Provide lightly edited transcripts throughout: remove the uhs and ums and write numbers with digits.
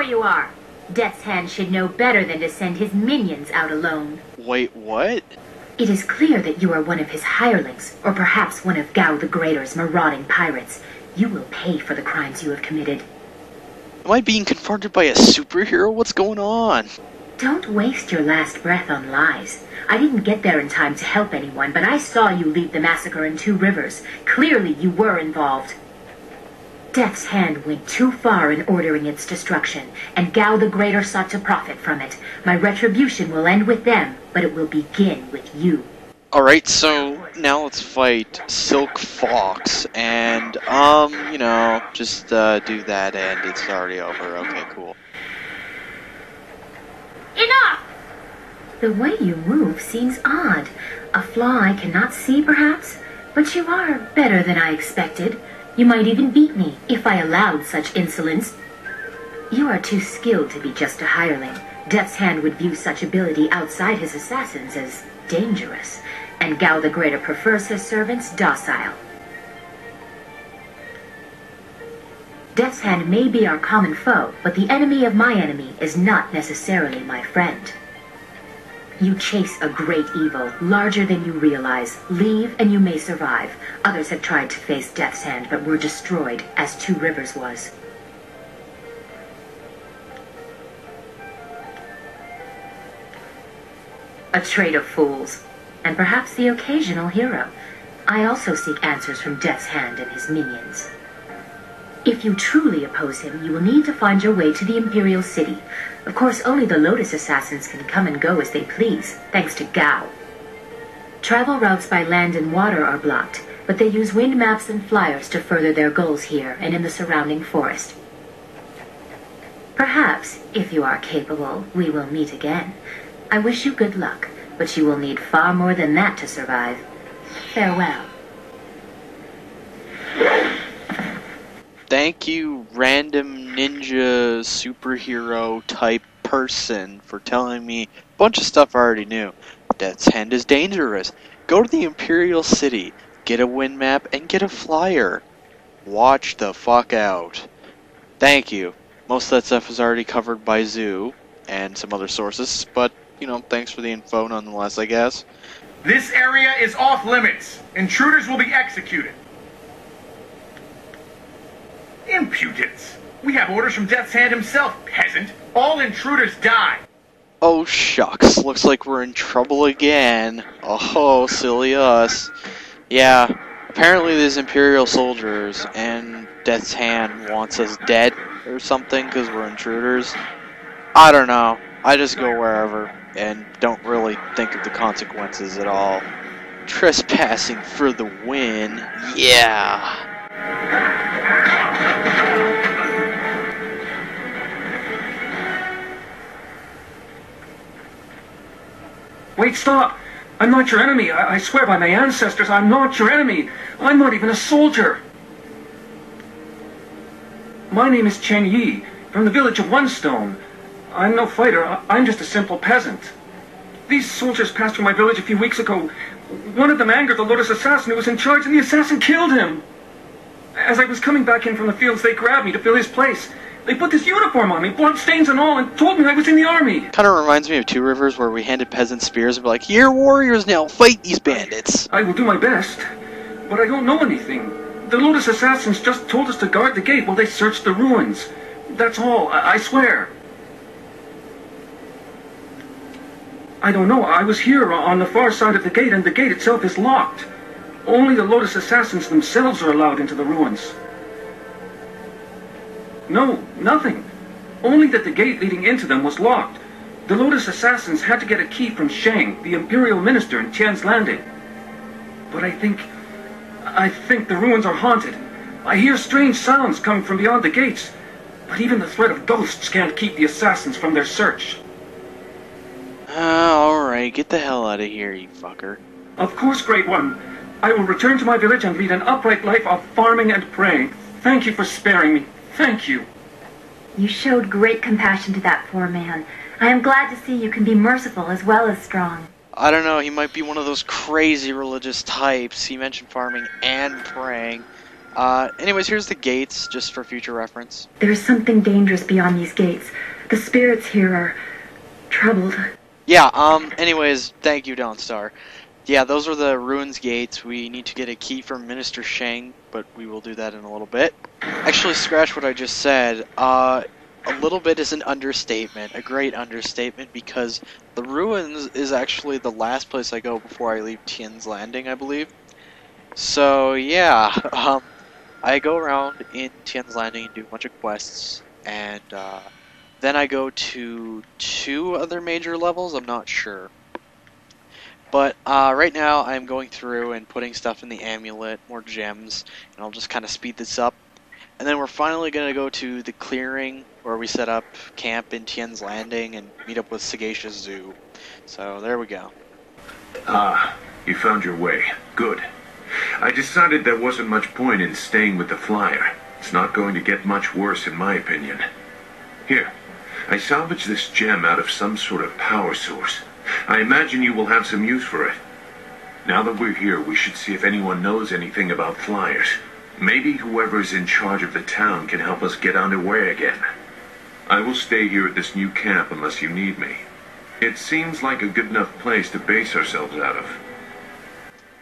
you are. Death's Hand should know better than to send his minions out alone. Wait, what? It is clear that you are one of his hirelings, or perhaps one of Gao the Greater's marauding pirates. You will pay for the crimes you have committed. Am I being confronted by a superhero? What's going on? Don't waste your last breath on lies. I didn't get there in time to help anyone, but I saw you lead the massacre in Two Rivers. Clearly you were involved. Death's Hand went too far in ordering its destruction, and Gao the Greater sought to profit from it. My retribution will end with them, but it will begin with you. Alright, so now let's fight SEELK FAWKZ, and, you know, just do that and it's already over. Okay, cool. Enough! The way you move seems odd. A flaw I cannot see, perhaps? But you are better than I expected. You might even beat me, if I allowed such insolence. You are too skilled to be just a hireling. Death's Hand would view such ability outside his assassins as dangerous, and Gao the Greater prefers his servants docile. Death's Hand may be our common foe, but the enemy of my enemy is not necessarily my friend. You chase a great evil, larger than you realize. Leave and you may survive. Others have tried to face Death's Hand, but were destroyed, as Two Rivers was. A trade of fools, and perhaps the occasional hero. I also seek answers from Death's Hand and his minions. If you truly oppose him, you will need to find your way to the Imperial City. Of course, only the Lotus Assassins can come and go as they please, thanks to Gao. Travel routes by land and water are blocked, but they use wind maps and flyers to further their goals here and in the surrounding forest. Perhaps, if you are capable, we will meet again. I wish you good luck, but you will need far more than that to survive. Farewell. Thank you, random ninja superhero type person, for telling me a bunch of stuff I already knew. Death's Hand is dangerous. Go to the Imperial City, get a wind map, and get a flyer. Watch the fuck out. Thank you. Most of that stuff is already covered by Zoo and some other sources, but, you know, thanks for the info nonetheless, I guess. This area is off limits. Intruders will be executed. Impudence! We have orders from Death's Hand himself, peasant. All intruders die. Oh shucks, looks like we're in trouble again. Oh, silly us. Yeah, apparently there's Imperial soldiers, and Death's Hand wants us dead or something because we're intruders. I don't know. I just go wherever and don't really think of the consequences at all. Trespassing for the win. Yeah. Wait, stop! I'm not your enemy. I swear by my ancestors, I'm not your enemy. I'm not even a soldier. My name is Tien, from the village of One Stone. I'm no fighter. I'm just a simple peasant. These soldiers passed through my village a few weeks ago. One of them angered the Lotus assassin who was in charge, and the assassin killed him. As I was coming back in from the fields, they grabbed me to fill his place. They put this uniform on me, bloodstains and all, and told me I was in the army. Kind of reminds me of Two Rivers, where we handed peasants spears and be like, "You're warriors now, fight these bandits." I will do my best, but I don't know anything. The Lotus assassins just told us to guard the gate while they searched the ruins. That's all, I swear. I don't know, I was here on the far side of the gate, and the gate itself is locked. Only the Lotus assassins themselves are allowed into the ruins. No, nothing. Only that the gate leading into them was locked. The Lotus assassins had to get a key from Shang, the Imperial Minister in Tien's Landing. But I think the ruins are haunted. I hear strange sounds coming from beyond the gates. But even the threat of ghosts can't keep the assassins from their search. Alright, get the hell out of here, you fucker. Of course, Great One. I will return to my village and lead an upright life of farming and praying. Thank you for sparing me. Thank you. You showed great compassion to that poor man. I am glad to see you can be merciful as well as strong. I don't know, he might be one of those crazy religious types. He mentioned farming and praying. Anyways, here's the gates, just for future reference. There is something dangerous beyond these gates. The spirits here are troubled. Yeah, anyways, thank you, Dawnstar. Yeah, those are the ruins gates. We need to get a key from Minister Shang, but we will do that in a little bit. Actually, scratch what I just said. A little bit is an understatement, a great understatement, because the ruins is actually the last place I go before I leave Tien's Landing, I believe. So, yeah, I go around in Tien's Landing and do a bunch of quests, and then I go to 2 other major levels, I'm not sure. But right now I'm going through and putting stuff in the amulet, more gems, and I'll just kind of speed this up. And then we're finally going to go to the clearing where we set up camp in Tien's Landing and meet up with Sagacious Zoo. So there we go. Ah, you found your way. Good. I decided there wasn't much point in staying with the flyer. It's not going to get much worse in my opinion. Here, I salvaged this gem out of some sort of power source. I imagine you will have some use for it. Now that we're here, we should see if anyone knows anything about flyers. Maybe whoever's in charge of the town can help us get underway again. I will stay here at this new camp unless you need me. It seems like a good enough place to base ourselves out of.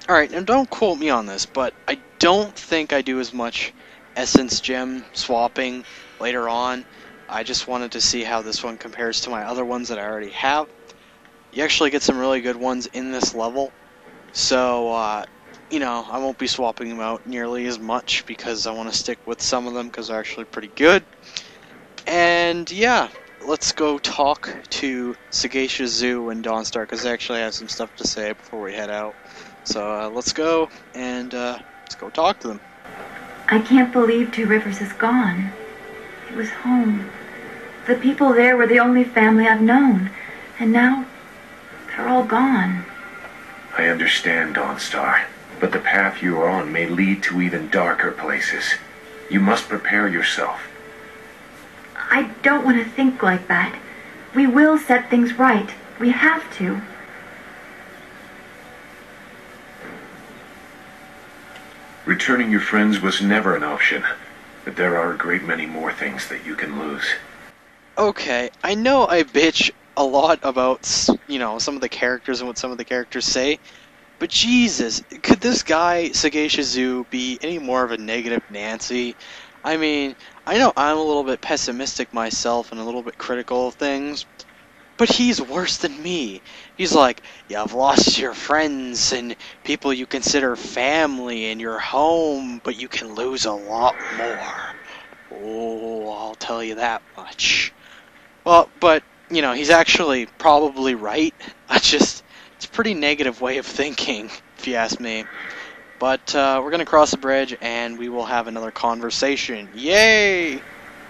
Alright, and don't quote me on this, but I don't think I do as much essence gem swapping later on. I just wanted to see how this one compares to my other ones that I already have. You actually get some really good ones in this level, so, you know, I won't be swapping them out nearly as much because I want to stick with some of them because they're actually pretty good. And, yeah, let's go talk to Sagacious Zoo and Dawnstar because they actually have some stuff to say before we head out. So, let's go, and, let's go talk to them. I can't believe Two Rivers is gone. It was home. The people there were the only family I've known, and now they're all gone. I understand, Dawnstar, but the path you are on may lead to even darker places. You must prepare yourself. I don't want to think like that. We will set things right. We have to. Returning your friends was never an option, but there are a great many more things that you can lose. Okay, I know I bitch a lot about, you know, some of the characters and what some of the characters say, but Jesus, could this guy, Sagacious Zoo, be any more of a negative Nancy? I mean, I know I'm a little bit pessimistic myself and a little bit critical of things, but he's worse than me. He's like, you've lost your friends and people you consider family and your home, but you can lose a lot more. Oh, I'll tell you that much. Well, but, you know, he's actually probably right. It's a pretty negative way of thinking, if you ask me. But we're going to cross the bridge and we will have another conversation. Yay!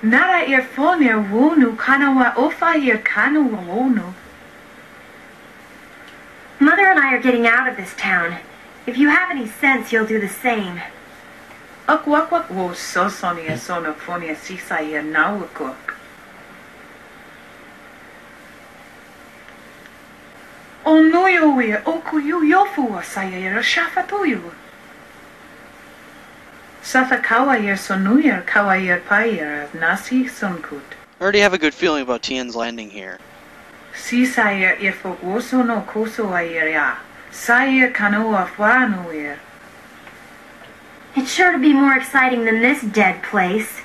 Nara earphone wonu kanawa ofa ear kanu wonu. Mother and I are getting out of this town. If you have any sense, you'll do the same. Akwak wo so sonia sona phonia sisa ear nawako. Onuyo we okuyu yofu saya ear shafatuyu. Safakawa ear sonuyer kawa ear payer of nasi sunkut. I already have a good feeling about Tien's Landing here. Sisa ear ifogwoso no koso ear ya. Saya kanoa fuanu ear. It's sure to be more exciting than this dead place.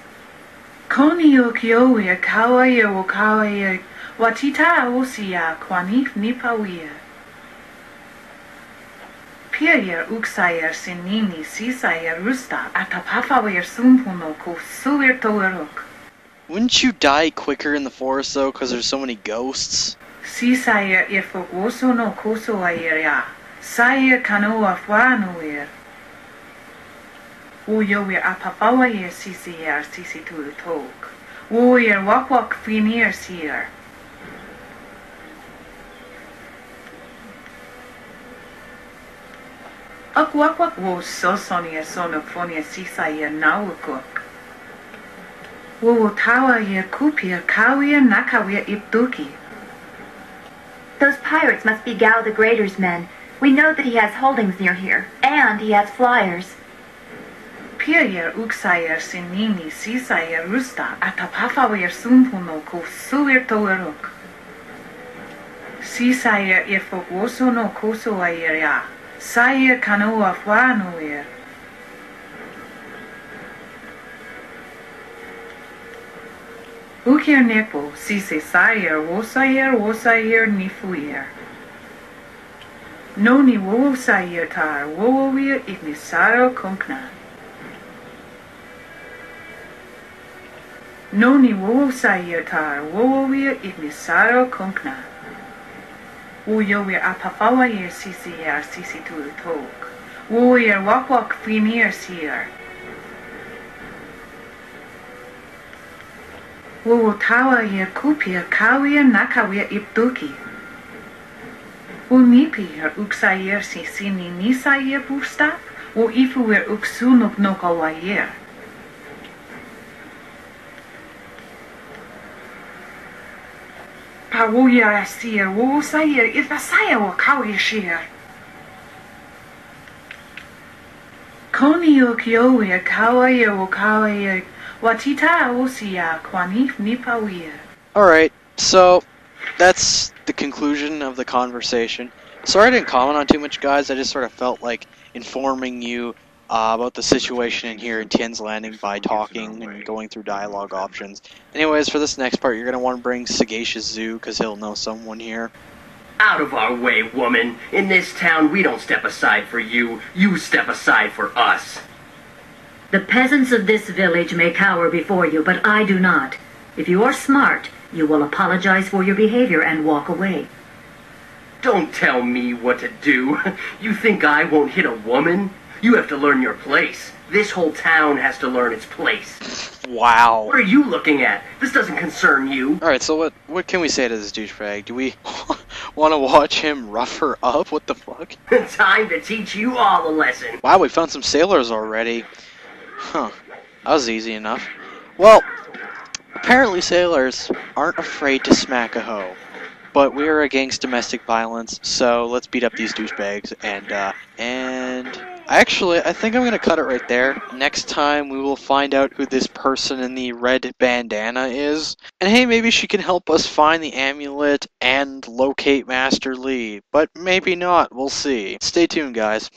Koni yo kyo ear kawa ear wakawa ear. Watita osia kwanif nipawia. Pierre uxayer sinini sisayer rusta atapafawer sumpuno ko suir toerok. Wouldn't you die quicker in the forest though, because there's so many ghosts? Sisayer ifogwoso no koso ayer ya. Sayer kanoa fuanuer. Uyower apafawer sisier sisitu tok. Uyer wakwak finir sier. Akwak wo so sonia sonophonia sisa ear nawakok. Wo tawa ear kupir kawia nakawia ipduki. Those pirates must be Gao the Greater's men. We know that he has holdings near here, and he has flyers. Piayer uksayer sinini sisayer rusta atapafawer sumpuno ko suir toerok. Sisayer irfogoso no koso ayer ya. Sayer kanoa fuanoer. Ukir nepo sise sayer wosayer nifuyer. No ni wo sayer tar woir ignisaro konkna. No ni wo sayer tar woir ignisaro konkna. Woyer apafawa yer sisi tu tok. Woyer wak finir sier. Wo tawa yer kupia kawia nakawia ipduki. Wo nipi yer uksayer sini nisayer busta. Wo ifu yer uksunuk nokawayer. Pa wo yer asier wo sayer ifasaya wo kawia shier. Koni ukyo yer kawayer wo kawayer. Watita osia kwanif nipawir. Alright, so that's the conclusion of the conversation. Sorry I didn't comment on too much, guys. I just sort of felt like informing you about the situation in here in Tien's Landing by talking and going through dialogue options. Anyways, for this next part, you're going to want to bring Sagacious Zoo, because he'll know someone here. Out of our way, woman. In this town, we don't step aside for you. You step aside for us. The peasants of this village may cower before you, but I do not. If you are smart, you will apologize for your behavior and walk away. Don't tell me what to do. You think I won't hit a woman? You have to learn your place. This whole town has to learn its place. Wow. What are you looking at? This doesn't concern you. Alright, so what can we say to this douchebag? Do we want to watch him rough her up? What the fuck? Time to teach you all a lesson. Wow, we found some sailors already. Huh. That was easy enough. Well, apparently sailors aren't afraid to smack a hoe. But we're against domestic violence, so let's beat up these douchebags. And actually, I think I'm going to cut it right there. Next time, we will find out who this person in the red bandana is. And hey, maybe she can help us find the amulet and locate Master Lee. But maybe not, we'll see. Stay tuned, guys.